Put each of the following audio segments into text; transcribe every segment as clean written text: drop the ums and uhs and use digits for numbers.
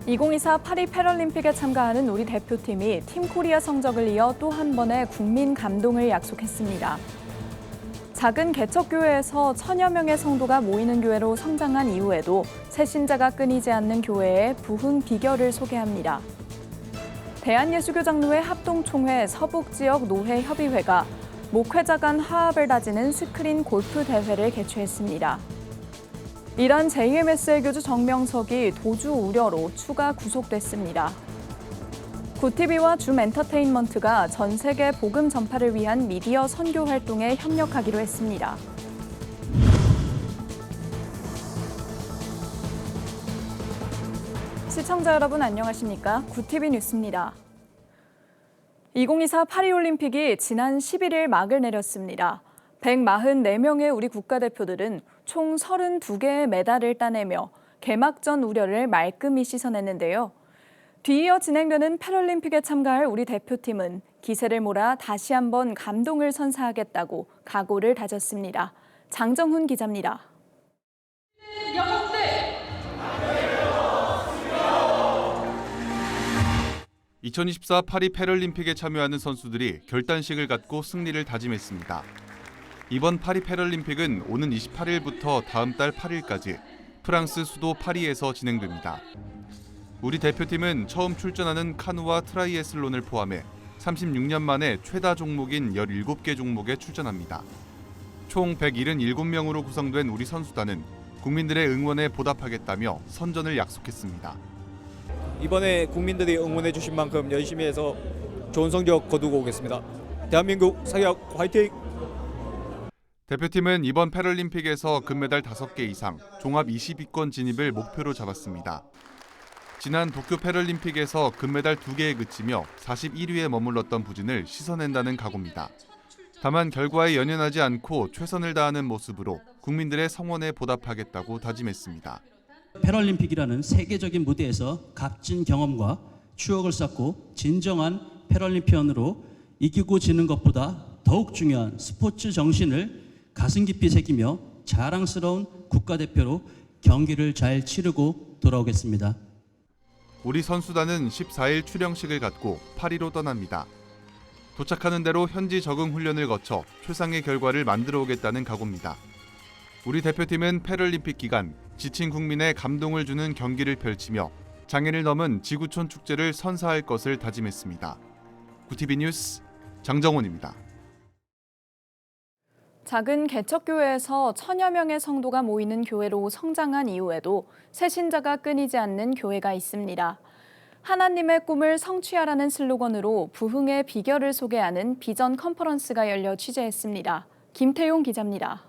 2024 파리 패럴림픽에 참가하는 우리 대표팀이 팀 코리아 성적을 이어 또 한 번의 국민 감동을 약속했습니다. 작은 개척교회에서 천여 명의 성도가 모이는 교회로 성장한 이후에도 새신자가 끊이지 않는 교회의 부흥 비결을 소개합니다. 대한예수교장로회 합동총회 서북지역 노회협의회가 목회자 간 화합을 다지는 스크린 골프 대회를 개최했습니다. 이란 JMS의 교주 정명석이 도주 우려로 추가 구속됐습니다. 구티비와 줌 엔터테인먼트가 전 세계 복음 전파를 위한 미디어 선교 활동에 협력하기로 했습니다. 시청자 여러분 안녕하십니까? 구티비 뉴스입니다. 2024 파리올림픽이 지난 11일 막을 내렸습니다. 144명의 우리 국가대표들은 총 32개의 메달을 따내며 개막전 우려를 말끔히 씻어냈는데요. 뒤이어 진행되는 패럴림픽에 참가할 우리 대표팀은 기세를 몰아 다시 한번 감동을 선사하겠다고 각오를 다졌습니다. 장정훈 기자입니다. 2024 파리 패럴림픽에 참여하는 선수들이 결단식을 갖고 승리를 다짐했습니다. 이번 파리 패럴림픽은 오는 28일부터 다음 달 8일까지 프랑스 수도 파리에서 진행됩니다. 우리 대표팀은 처음 출전하는 카누와 트라이애슬론을 포함해 36년 만에 최다 종목인 17개 종목에 출전합니다. 총 177명으로 구성된 우리 선수단은 국민들의 응원에 보답하겠다며 선전을 약속했습니다. 이번에 국민들이 응원해 주신 만큼 열심히 해서 좋은 성적 거두고 오겠습니다. 대한민국 사격 화이팅! 대표팀은 이번 패럴림픽에서 금메달 5개 이상, 종합 20위권 진입을 목표로 잡았습니다. 지난 도쿄 패럴림픽에서 금메달 2개에 그치며 41위에 머물렀던 부진을 씻어낸다는 각오입니다. 다만 결과에 연연하지 않고 최선을 다하는 모습으로 국민들의 성원에 보답하겠다고 다짐했습니다. 패럴림픽이라는 세계적인 무대에서 값진 경험과 추억을 쌓고 진정한 패럴림피언으로 이기고 지는 것보다 더욱 중요한 스포츠 정신을 가슴 깊이 새기며 자랑스러운 국가대표로 경기를 잘 치르고 돌아오겠습니다. 우리 선수단은 14일 출영식을 갖고 파리로 떠납니다. 도착하는 대로 현지 적응 훈련을 거쳐 최상의 결과를 만들어 오겠다는 각오입니다. 우리 대표팀은 패럴림픽 기간 지친 국민에 감동을 주는 경기를 펼치며 장애를 넘은 지구촌 축제를 선사할 것을 다짐했습니다. 구티비 뉴스 장정훈입니다. 작은 개척교회에서 천여 명의 성도가 모이는 교회로 성장한 이후에도 새신자가 끊이지 않는 교회가 있습니다. 하나님의 꿈을 성취하라는 슬로건으로 부흥의 비결을 소개하는 비전 컨퍼런스가 열려 취재했습니다. 김태용 기자입니다.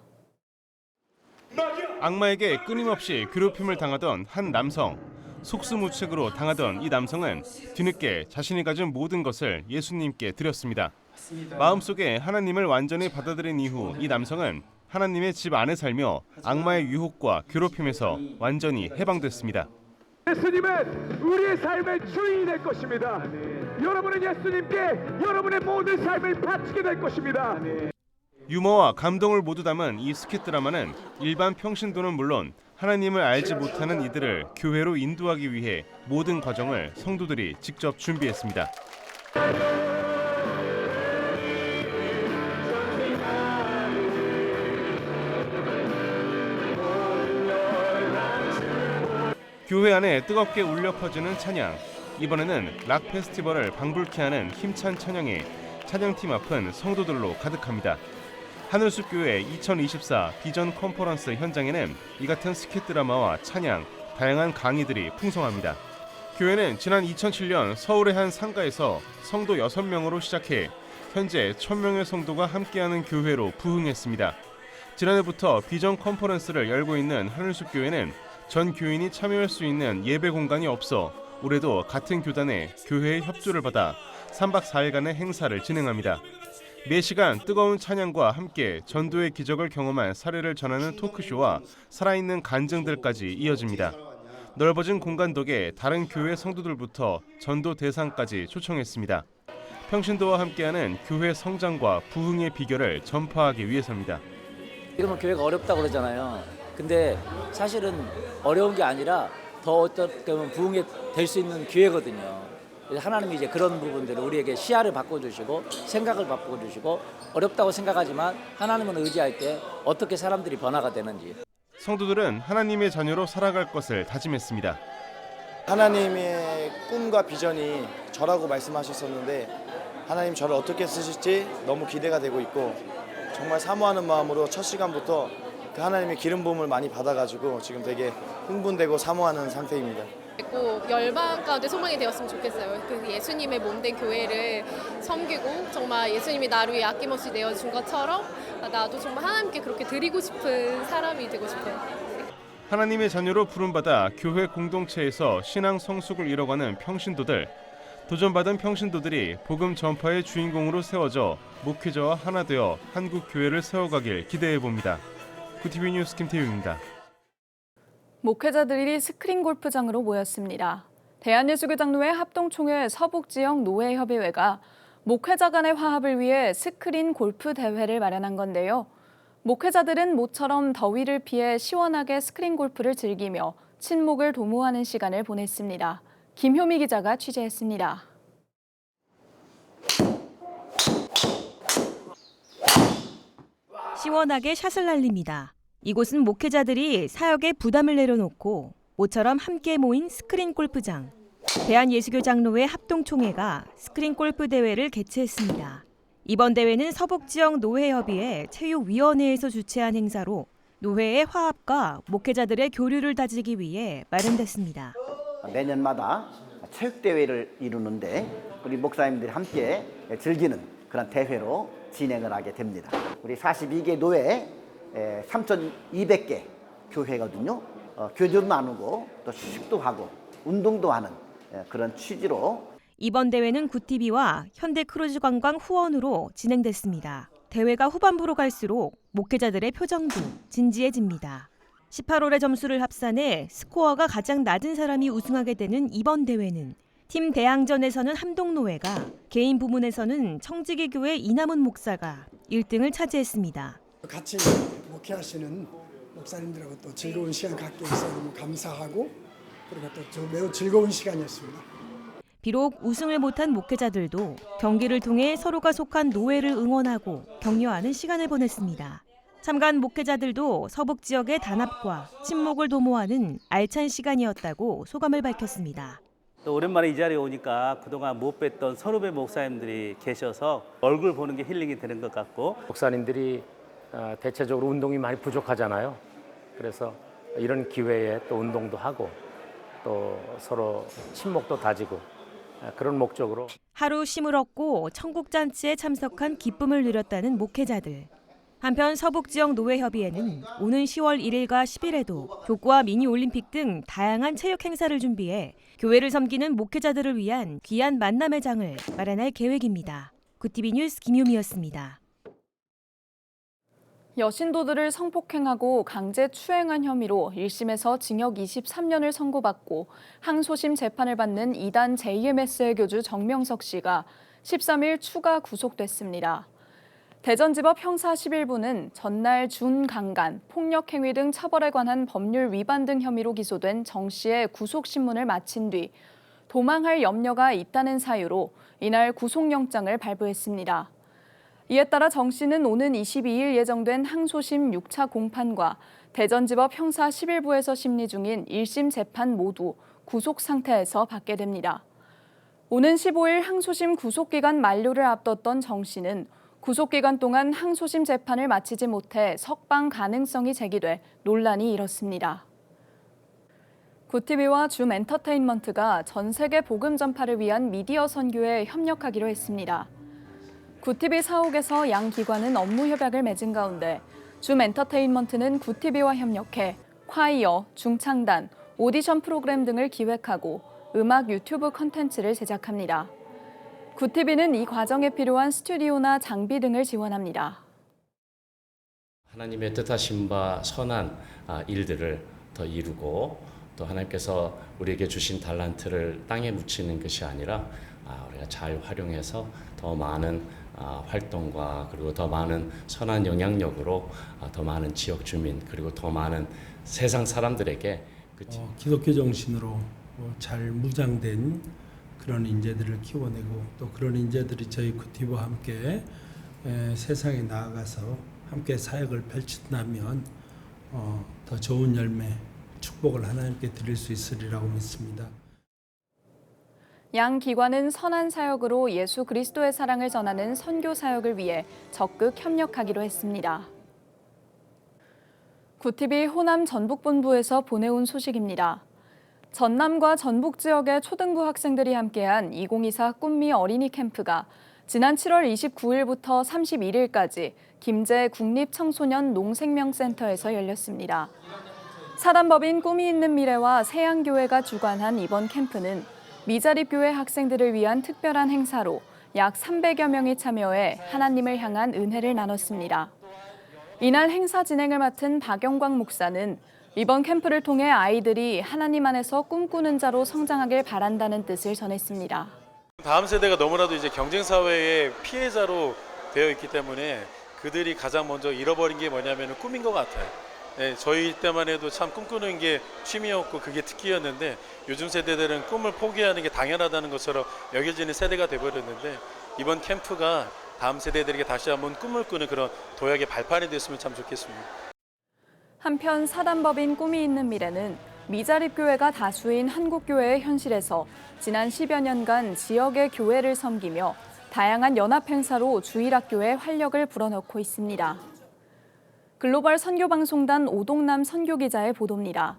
악마에게 끊임없이 괴롭힘을 당하던 한 남성. 속수무책으로 당하던 이 남성은 뒤늦게 자신이 가진 모든 것을 예수님께 드렸습니다. 마음속에 하나님을 완전히 받아들인 이후 이 남성은 하나님의 집 안에 살며 악마의 유혹과 괴롭힘에서 완전히 해방됐습니다. 예수님은 우리의 삶의 주인이 될 것입니다. 여러분은 예수님께 여러분의 모든 삶을 바치게 될 것입니다. 유머와 감동을 모두 담은 이 스킷 드라마는 일반 평신도는 물론 하나님을 알지 못하는 이들을 교회로 인도하기 위해 모든 과정을 성도들이 직접 준비했습니다. 교회 안에 뜨겁게 울려 퍼지는 찬양. 이번에는 락 페스티벌을 방불케 하는 힘찬 찬양에 찬양팀 앞은 성도들로 가득합니다. 하늘숲교회 2024 비전 컨퍼런스 현장에는 이 같은 스킷 드라마와 찬양, 다양한 강의들이 풍성합니다. 교회는 지난 2007년 서울의 한 상가에서 성도 6명으로 시작해 현재 1000명의 성도가 함께하는 교회로 부흥했습니다. 지난해부터 비전 컨퍼런스를 열고 있는 하늘숲교회는 전 교인이 참여할 수 있는 예배 공간이 없어 올해도 같은 교단의 교회의 협조를 받아 3박 4일간의 행사를 진행합니다. 매 시간 뜨거운 찬양과 함께 전도의 기적을 경험한 사례를 전하는 토크쇼와 살아있는 간증들까지 이어집니다. 넓어진 공간 덕에 다른 교회 성도들부터 전도 대상까지 초청했습니다. 평신도와 함께하는 교회 성장과 부흥의 비결을 전파하기 위해서입니다. 지금은 교회가 어렵다고 그러잖아요. 근데 사실은 어려운 게 아니라 더 어떻게 보면 부흥이 될 수 있는 기회거든요. 그래서 하나님이 이제 그런 부분들을 우리에게 시야를 바꿔주시고 생각을 바꿔주시고 어렵다고 생각하지만 하나님을 의지할 때 어떻게 사람들이 변화가 되는지. 성도들은 하나님의 자녀로 살아갈 것을 다짐했습니다. 하나님의 꿈과 비전이 저라고 말씀하셨었는데 하나님 저를 어떻게 쓰실지 너무 기대가 되고 있고 정말 사모하는 마음으로 첫 시간부터 그 하나님의 기름 부음을 많이 받아가지고 지금 되게 흥분되고 사모하는 상태입니다. 꼭 열방 가운데 소망이 되었으면 좋겠어요. 그 예수님의 몸된 교회를 섬기고 정말 예수님이 나를 위해 아낌없이 내어준 것처럼 나도 정말 하나님께 그렇게 드리고 싶은 사람이 되고 싶어요. 하나님의 자녀로 부름받아 교회 공동체에서 신앙 성숙을 이뤄가는 평신도들. 도전받은 평신도들이 복음 전파의 주인공으로 세워져 목회자와 하나 되어 한국 교회를 세워가길 기대해봅니다. 구티비 뉴스 김태윤입니다. 목회자들이 스크린 골프장으로 모였습니다. 대한예수교장로회 합동총회 서북지역 노회협의회가 목회자 간의 화합을 위해 스크린 골프 대회를 마련한 건데요. 목회자들은 모처럼 더위를 피해 시원하게 스크린 골프를 즐기며 친목을 도모하는 시간을 보냈습니다. 김효미 기자가 취재했습니다. 시원하게 샷을 날립니다. 이곳은 목회자들이 사역에 부담을 내려놓고 모처럼 함께 모인 스크린 골프장. 대한예수교장로회 합동총회가 스크린 골프 대회를 개최했습니다. 이번 대회는 서북지역 노회협의회 체육위원회에서 주최한 행사로 노회의 화합과 목회자들의 교류를 다지기 위해 마련됐습니다. 매년마다 체육대회를 이루는데 우리 목사님들이 함께 즐기는 그런 대회로 진행을 하게 됩니다. 우리 42개 노회 3,200개 교회거든요. 교류도 나누고 또 휴식도 하고 운동도 하는 그런 취지로 이번 대회는 구티비와 현대크루즈관광 후원으로 진행됐습니다. 대회가 후반부로 갈수록 목회자들의 표정도 진지해집니다. 18홀의 점수를 합산해 스코어가 가장 낮은 사람이 우승하게 되는 이번 대회는 팀 대항전에서는 함동노회가, 개인 부문에서는 청지기교회 이남훈 목사가 1등을 차지했습니다. 같이 목회하시는 목사님들하고 또 즐거운 시간 갖게 해서 너무 감사하고 그리고 또 매우 즐거운 시간이었습니다. 비록 우승을 못한 목회자들도 경기를 통해 서로가 속한 노회를 응원하고 격려하는 시간을 보냈습니다. 참가한 목회자들도 서북 지역의 단합과 친목을 도모하는 알찬 시간이었다고 소감을 밝혔습니다. 또 오랜만에 이 자리에 오니까 그동안 못 뵀던 선후배 목사님들이 계셔서 얼굴 보는 게 힐링이 되는 것 같고, 목사님들이 대체적으로 운동이 많이 부족하잖아요. 그래서 이런 기회에 또 운동도 하고 또 서로 친목도 다지고 그런 목적으로 하루 쉼을 얻고 천국잔치에 참석한 기쁨을 누렸다는 목회자들. 한편 서북지역 노회협의회는 오는 10월 1일과 10일에도 족구와 미니올림픽 등 다양한 체육 행사를 준비해 교회를 섬기는 목회자들을 위한 귀한 만남의 장을 마련할 계획입니다. 구티비 뉴스 김유미였습니다. 여신도들을 성폭행하고 강제 추행한 혐의로 1심에서 징역 23년을 선고받고 항소심 재판을 받는 이단 JMS의 교주 정명석 씨가 13일 추가 구속됐습니다. 대전지법 형사 11부는 전날 준강간, 폭력행위 등 처벌에 관한 법률 위반 등 혐의로 기소된 정 씨의 구속신문을 마친 뒤 도망할 염려가 있다는 사유로 이날 구속영장을 발부했습니다. 이에 따라 정 씨는 오는 22일 예정된 항소심 6차 공판과 대전지법 형사 11부에서 심리 중인 1심 재판 모두 구속 상태에서 받게 됩니다. 오는 15일 항소심 구속기간 만료를 앞뒀던 정 씨는 구속기간 동안 항소심 재판을 마치지 못해 석방 가능성이 제기돼 논란이 일었습니다. 구티비와 줌 엔터테인먼트가 전 세계 복음 전파를 위한 미디어 선교에 협력하기로 했습니다. 구티비 사옥에서 양 기관은 업무 협약을 맺은 가운데 줌 엔터테인먼트는 구티비와 협력해 콰이어, 중창단, 오디션 프로그램 등을 기획하고 음악 유튜브 콘텐츠를 제작합니다. 구티비는 이 과정에 필요한 스튜디오나 장비 등을 지원합니다. 하나님의 뜻하신 바 선한 일들을 더 이루고 또 하나님께서 우리에게 주신 달란트를 땅에 묻히는 것이 아니라 우리가 잘 활용해서 더 많은 활동과 그리고 더 많은 선한 영향력으로 더 많은 지역 주민 그리고 더 많은 세상 사람들에게 기독교 정신으로 잘 무장된 그런 인재들을 키워내고 또 그런 인재들이 저희 구티브와 함께 세상에 나아가서 함께 사역을 펼친다면 더 좋은 열매, 축복을 하나님께 드릴 수 있으리라고 믿습니다. 양 기관은 선한 사역으로 예수 그리스도의 사랑을 전하는 선교 사역을 위해 적극 협력하기로 했습니다. 구티비 호남 전북본부에서 보내온 소식입니다. 전남과 전북 지역의 초등부 학생들이 함께한 2024 꿈미 어린이 캠프가 지난 7월 29일부터 31일까지 김제 국립청소년 농생명센터에서 열렸습니다. 사단법인 꿈이 있는 미래와 세양교회가 주관한 이번 캠프는 미자립교회 학생들을 위한 특별한 행사로 약 300여 명이 참여해 하나님을 향한 은혜를 나눴습니다. 이날 행사 진행을 맡은 박영광 목사는 이번 캠프를 통해 아이들이 하나님 안에서 꿈꾸는 자로 성장하길 바란다는 뜻을 전했습니다. 다음 세대가 너무나도 이제 경쟁 사회의 피해자로 되어 있기 때문에 그들이 가장 먼저 잃어버린 게 뭐냐면 꿈인 것 같아요. 네, 저희 때만 해도 참 꿈꾸는 게 취미였고 그게 특기였는데 요즘 세대들은 꿈을 포기하는 게 당연하다는 것처럼 여겨지는 세대가 돼버렸는데 이번 캠프가 다음 세대들에게 다시 한번 꿈을 꾸는 그런 도약의 발판이 됐으면 참 좋겠습니다. 한편 사단법인 꿈이 있는 미래는 미자립교회가 다수인 한국교회의 현실에서 지난 10여 년간 지역의 교회를 섬기며 다양한 연합 행사로 주일학교에 활력을 불어넣고 있습니다. 글로벌 선교방송단 오동남 선교기자의 보도입니다.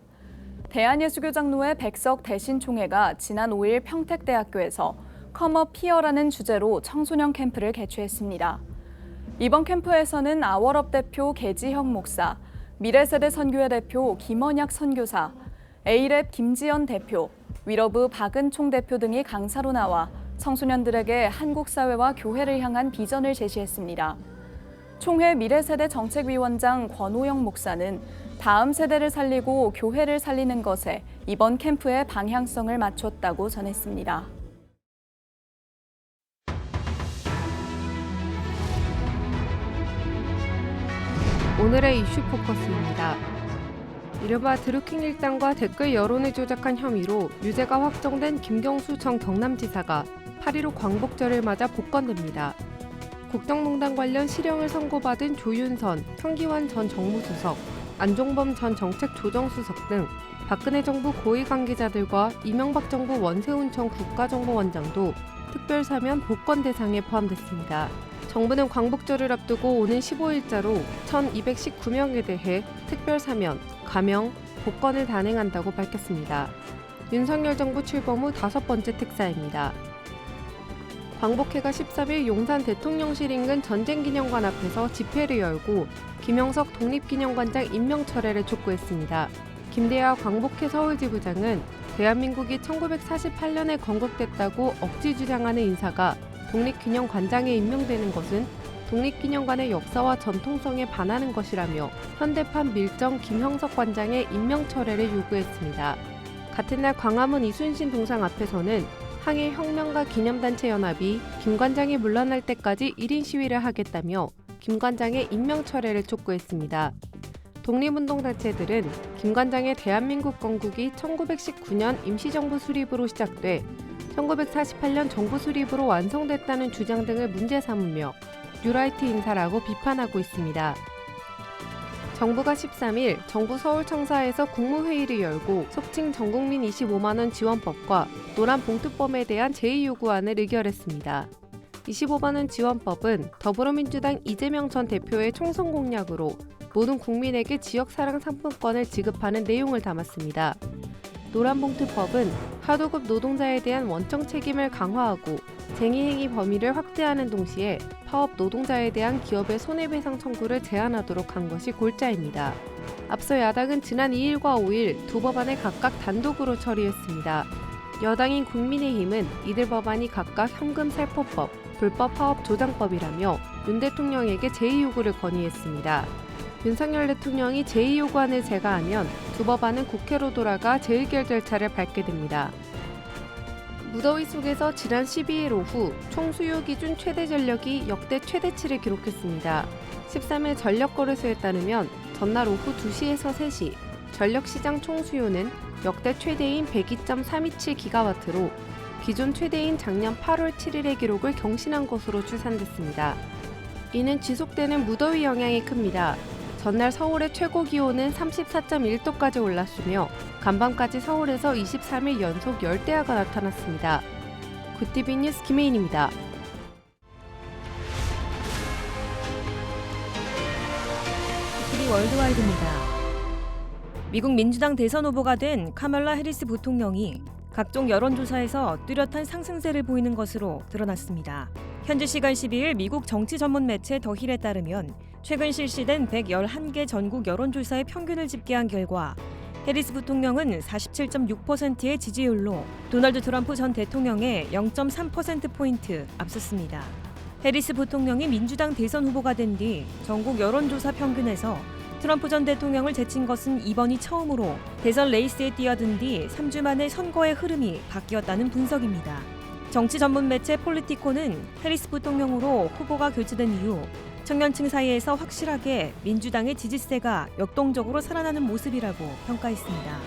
대한예수교장로회 백석 대신총회가 지난 5일 평택대학교에서 컴업 피어라는 주제로 청소년 캠프를 개최했습니다. 이번 캠프에서는 아월업 대표 개지형 목사, 미래세대 선교회 대표 김원약 선교사, A랩 김지연 대표, 위러브 박은총 대표 등이 강사로 나와 청소년들에게 한국 사회와 교회를 향한 비전을 제시했습니다. 총회 미래세대 정책위원장 권오영 목사는 다음 세대를 살리고 교회를 살리는 것에 이번 캠프의 방향성을 맞췄다고 전했습니다. 오늘의 이슈 포커스입니다. 이른바 드루킹 일당과 댓글 여론을 조작한 혐의로 유죄가 확정된 김경수 전 경남지사가 8.15 광복절을 맞아 복권됩니다. 국정농단 관련 실형을 선고받은 조윤선, 현기환 전 정무수석, 안종범 전 정책조정수석 등 박근혜 정부 고위 관계자들과 이명박 정부 원세훈 전 국가정보원장도 특별사면 복권 대상에 포함됐습니다. 정부는 광복절을 앞두고 오는 15일자로 1,219명에 대해 특별사면, 가명, 복권을 단행한다고 밝혔습니다. 윤석열 정부 출범 후 5번째 특사입니다. 광복회가 13일 용산 대통령실 인근 전쟁기념관 앞에서 집회를 열고 김영석 독립기념관장 임명 철회를 촉구했습니다. 김대하 광복회 서울지부장은 대한민국이 1948년에 건국됐다고 억지 주장하는 인사가 독립기념관장에 임명되는 것은 독립기념관의 역사와 전통성에 반하는 것이라며 현대판 밀정 김형석 관장의 임명 철회를 요구했습니다. 같은 날 광화문 이순신 동상 앞에서는 항일 혁명가 기념단체 연합이 김 관장이 물러날 때까지 1인 시위를 하겠다며 김 관장의 임명 철회를 촉구했습니다. 독립운동단체들은 김 관장의 대한민국 건국이 1919년 임시정부 수립으로 시작돼 1948년 정부 수립으로 완성됐다는 주장 등을 문제 삼으며 뉴라이트 인사라고 비판하고 있습니다. 정부가 13일 정부 서울청사에서 국무회의를 열고 속칭 전국민 25만 원 지원법과 노란 봉투법에 대한 제2요구안을 의결했습니다. 25만 원 지원법은 더불어민주당 이재명 전 대표의 총선 공약으로 모든 국민에게 지역사랑 상품권을 지급하는 내용을 담았습니다. 노란봉투법은 하도급 노동자에 대한 원청 책임을 강화하고 쟁의행위 범위를 확대하는 동시에 파업 노동자에 대한 기업의 손해배상 청구를 제한하도록 한 것이 골자입니다. 앞서 야당은 지난 2일과 5일 두 법안을 각각 단독으로 처리했습니다. 여당인 국민의힘은 이들 법안이 각각 현금살포법, 불법 파업 조장법이라며 윤 대통령에게 제2요구를 건의했습니다. 윤석열 대통령이 제2요구안을 제거하면 두 법안은 국회로 돌아가 재의결 절차를 밟게 됩니다. 무더위 속에서 지난 12일 오후 총 수요 기준 최대 전력이 역대 최대치를 기록했습니다. 13일 전력거래소에 따르면 전날 오후 2시에서 3시 전력시장 총수요는 역대 최대인 102.327기가와트로 기존 최대인 작년 8월 7일의 기록을 경신한 것으로 추산됐습니다. 이는 지속되는 무더위 영향이 큽니다. 전날 서울의 최고 기온은 34.1도까지 올랐으며 간밤까지 서울에서 23일 연속 열대야가 나타났습니다. 굿티비 뉴스 김혜인입니다. 굿티비 월드와이드입니다. 미국 민주당 대선 후보가 된 카멀라 해리스 부통령이 각종 여론조사에서 뚜렷한 상승세를 보이는 것으로 드러났습니다. 현지 시간 12일 미국 정치 전문 매체 더 힐에 따르면 최근 실시된 111개 전국 여론조사의 평균을 집계한 결과 해리스 부통령은 47.6%의 지지율로 도널드 트럼프 전 대통령의 0.3%포인트 앞섰습니다. 해리스 부통령이 민주당 대선 후보가 된 뒤 전국 여론조사 평균에서 트럼프 전 대통령을 제친 것은 이번이 처음으로 대선 레이스에 뛰어든 뒤 3주 만에 선거의 흐름이 바뀌었다는 분석입니다. 정치 전문 매체 폴리티코는 해리스 부통령으로 후보가 교체된 이후 청년층 사이에서 확실하게 민주당의 지지세가 역동적으로 살아나는 모습이라고 평가했습니다.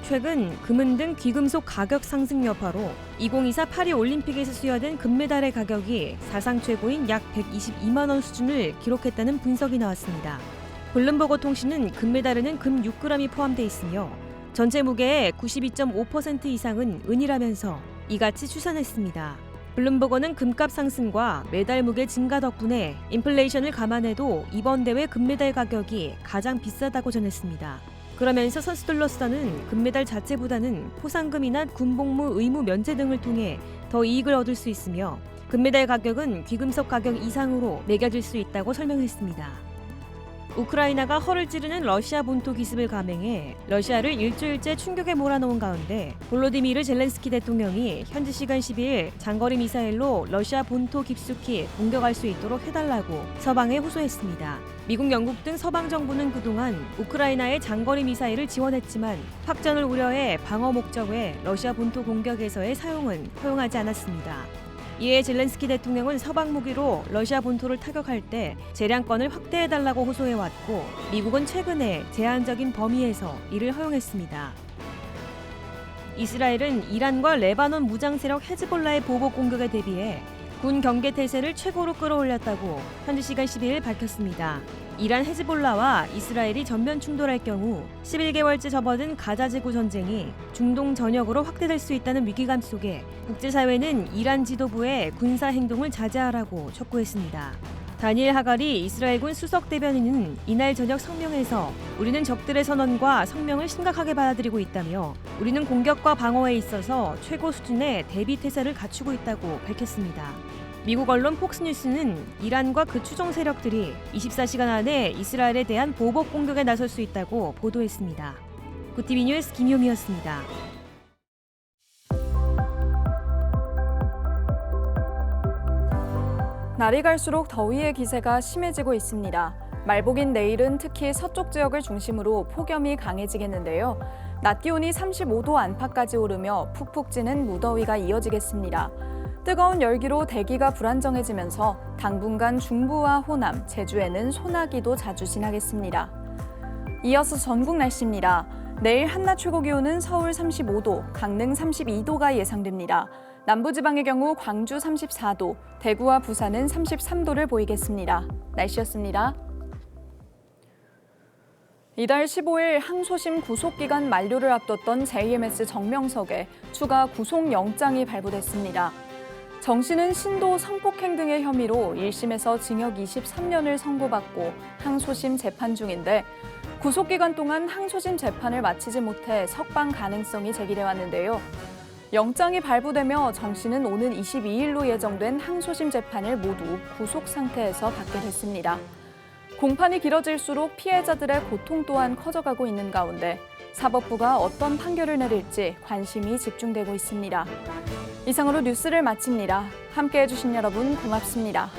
최근 금은 등 귀금속 가격 상승 여파로 2024 파리 올림픽에서 수여된 금메달의 가격이 사상 최고인 약 122만 원 수준을 기록했다는 분석이 나왔습니다. 블룸버그 통신은 금메달에는 금 6g이 포함돼 있으며 전체 무게의 92.5% 이상은 은이라면서 이같이 추산했습니다. 블룸버거는 금값 상승과 메달 무게 증가 덕분에 인플레이션을 감안해도 이번 대회 금메달 가격이 가장 비싸다고 전했습니다. 그러면서 선수들로서는 금메달 자체보다는 포상금이나 군복무 의무 면제 등을 통해 더 이익을 얻을 수 있으며 금메달 가격은 귀금속 가격 이상으로 매겨질 수 있다고 설명했습니다. 우크라이나가 허를 찌르는 러시아 본토 기습을 감행해 러시아를 일주일째 충격에 몰아넣은 가운데 볼로디미르 젤렌스키 대통령이 현지 시간 12일 장거리 미사일로 러시아 본토 깊숙이 공격할 수 있도록 해달라고 서방에 호소했습니다. 미국, 영국 등 서방 정부는 그동안 우크라이나의 장거리 미사일을 지원했지만 확전을 우려해 방어 목적의 러시아 본토 공격에서의 사용은 허용하지 않았습니다. 이에 젤렌스키 대통령은 서방 무기로 러시아 본토를 타격할 때 재량권을 확대해달라고 호소해왔고 미국은 최근에 제한적인 범위에서 이를 허용했습니다. 이스라엘은 이란과 레바논 무장 세력 헤즈볼라의 보복 공격에 대비해 군 경계 태세를 최고로 끌어올렸다고 현지 시간 12일 밝혔습니다. 이란 헤즈볼라와 이스라엘이 전면 충돌할 경우 11개월째 접어든 가자 지구 전쟁이 중동 전역으로 확대될 수 있다는 위기감 속에 국제사회는 이란 지도부의 군사 행동을 자제하라고 촉구했습니다. 다니엘 하가리 이스라엘군 수석 대변인은 이날 저녁 성명에서 우리는 적들의 선언과 성명을 심각하게 받아들이고 있다며 우리는 공격과 방어에 있어서 최고 수준의 대비 태세를 갖추고 있다고 밝혔습니다. 미국 언론 폭스뉴스는 이란과 그 추종 세력들이 24시간 안에 이스라엘에 대한 보복 공격에 나설 수 있다고 보도했습니다. 굿티비 뉴스 김효미였습니다. 날이 갈수록 더위의 기세가 심해지고 있습니다. 말복인 내일은 특히 서쪽 지역을 중심으로 폭염이 강해지겠는데요. 낮 기온이 35도 안팎까지 오르며 푹푹 찌는 무더위가 이어지겠습니다. 뜨거운 열기로 대기가 불안정해지면서 당분간 중부와 호남, 제주에는 소나기도 자주 지나겠습니다. 이어서 전국 날씨입니다. 내일 한낮 최고 기온은 서울 35도, 강릉 32도가 예상됩니다. 남부지방의 경우 광주 34도, 대구와 부산은 33도를 보이겠습니다. 날씨였습니다. 이달 15일 항소심 구속기간 만료를 앞뒀던 JMS 정명석에 추가 구속영장이 발부됐습니다. 정 씨는 신도 성폭행 등의 혐의로 1심에서 징역 23년을 선고받고 항소심 재판 중인데 구속기간 동안 항소심 재판을 마치지 못해 석방 가능성이 제기돼 왔는데요. 영장이 발부되며 정 씨는 오는 22일로 예정된 항소심 재판을 모두 구속 상태에서 받게 됐습니다. 공판이 길어질수록 피해자들의 고통 또한 커져가고 있는 가운데 사법부가 어떤 판결을 내릴지 관심이 집중되고 있습니다. 이상으로 뉴스를 마칩니다. 함께해 주신 여러분 고맙습니다.